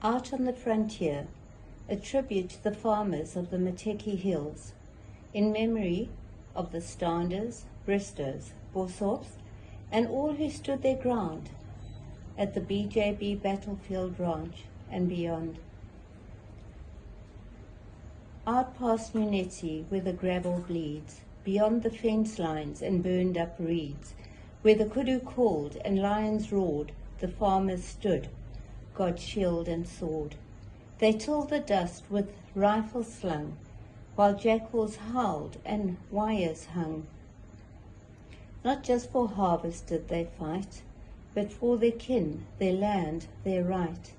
Out on the frontier, a tribute to the farmers of the Mateki Hills, in memory of the Standers, Bristers, Hossops, and all who stood their ground at the BJB Battlefield Ranch and beyond. Out past Munetti, where the gravel bleeds, beyond the fence lines and burned up reeds, where the kudu called and lions roared, the farmers stood, God's shield and sword. They tilled the dust with rifles slung, while jackals howled and wires hung. Not just for harvest did they fight, but for their kin, their land, their right.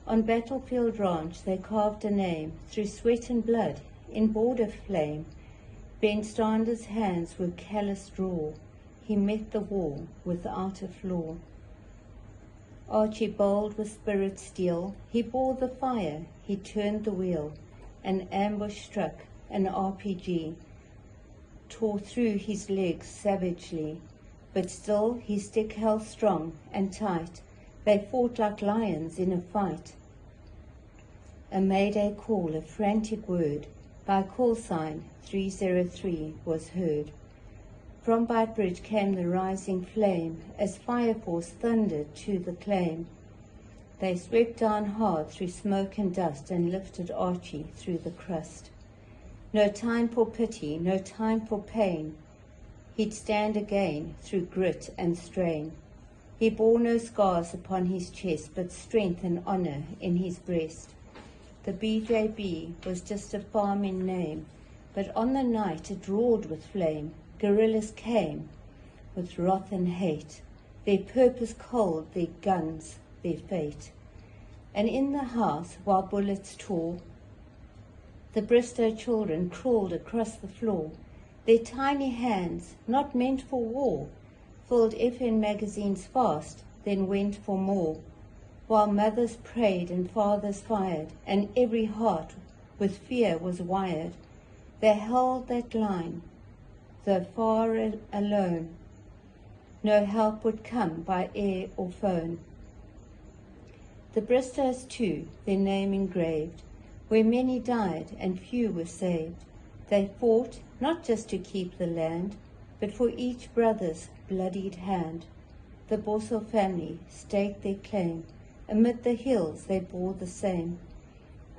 On Battlefield Ranch they carved a name, through sweat and blood, in border flame. Ben Standers' hands were calloused raw, he met the war without a flaw. Archie bold with spirit steel, he bore the fire, he turned the wheel. An ambush struck, an RPG tore through his legs savagely, but still his stick held strong and tight. They fought like lions in a fight. A mayday call, a frantic word, by call sign 303 was heard. From Bridge came the rising flame, as fire force thundered to the claim. They swept down hard through smoke and dust and lifted Archie through the crust. No time for pity, no time for pain. He'd stand again through grit and strain. He bore no scars upon his chest, but strength and honour in his breast. The BJB was just a farm in name, but on the night it roared with flame. Guerrillas came with wrath and hate, their purpose cold, their guns, their fate. And in the house, while bullets tore, the Bristow children crawled across the floor. Their tiny hands, not meant for war, filled FN magazines fast, then went for more. While mothers prayed and fathers fired, and every heart with fear was wired, they held that line, though far alone. No help would come by air or phone. The Bristers too, their name engraved, where many died and few were saved. They fought not just to keep the land, but for each brother's bloodied hand. The Borsal family staked their claim. Amid the hills they bore the same.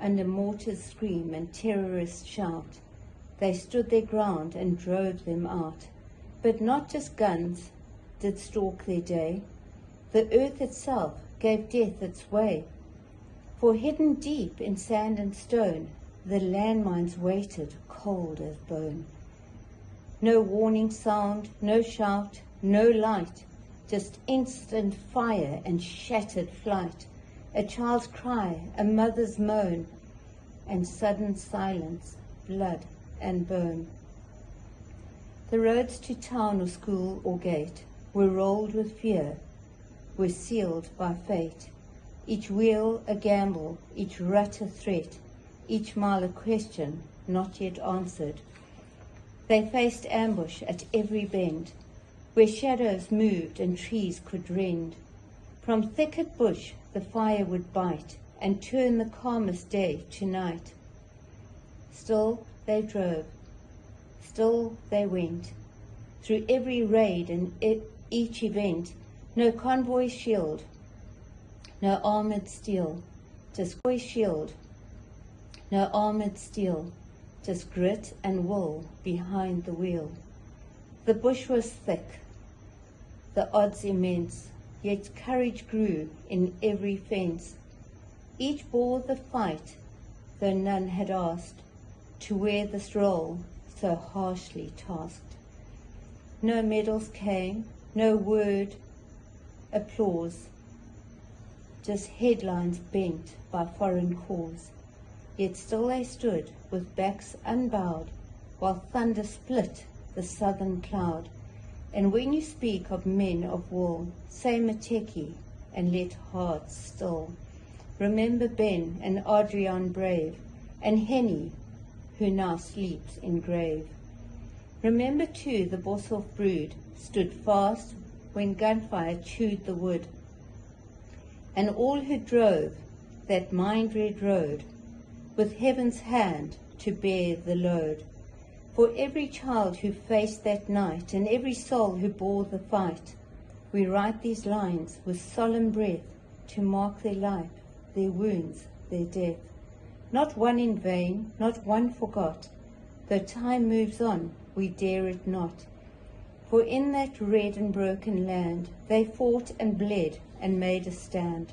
Under mortars scream and terrorists shout, they stood their ground and drove them out. But not just guns did stalk their day. The earth itself gave death its way. For hidden deep in sand and stone, the landmines waited cold as bone. No warning sound, no shout, no light, just instant fire and shattered flight. A child's cry, a mother's moan, and sudden silence, blood and bone. The roads to town or school or gate were rolled with fear, were sealed by fate. Each wheel a gamble, each rut a threat, each mile a question not yet answered. They faced ambush at every bend, where shadows moved and trees could rend. From thicket bush the fire would bite and turn the calmest day to night. Still they drove, still they went, through every raid and each event. No convoy shield, no armoured steel, just shield, no armoured steel, just grit and will behind the wheel. The bush was thick, the odds immense, yet courage grew in every fence. Each bore the fight, though none had asked to wear this role so harshly tasked. No medals came, no word, applause, just headlines bent by foreign cause. Yet still they stood with backs unbowed, while thunder split the southern cloud. And when you speak of men of war, say Mateki and let hearts still. Remember Ben and Adrian brave, and Henny, who now sleeps in grave. Remember too the Borsal brood stood fast when gunfire chewed the wood, and all who drove that mind-red road, with heaven's hand to bear the load. For every child who faced that night, and every soul who bore the fight, we write these lines with solemn breath to mark their life, their wounds, their death. Not one in vain, not one forgot. Though time moves on, we dare it not. For in that red and broken land, they fought and bled and made a stand.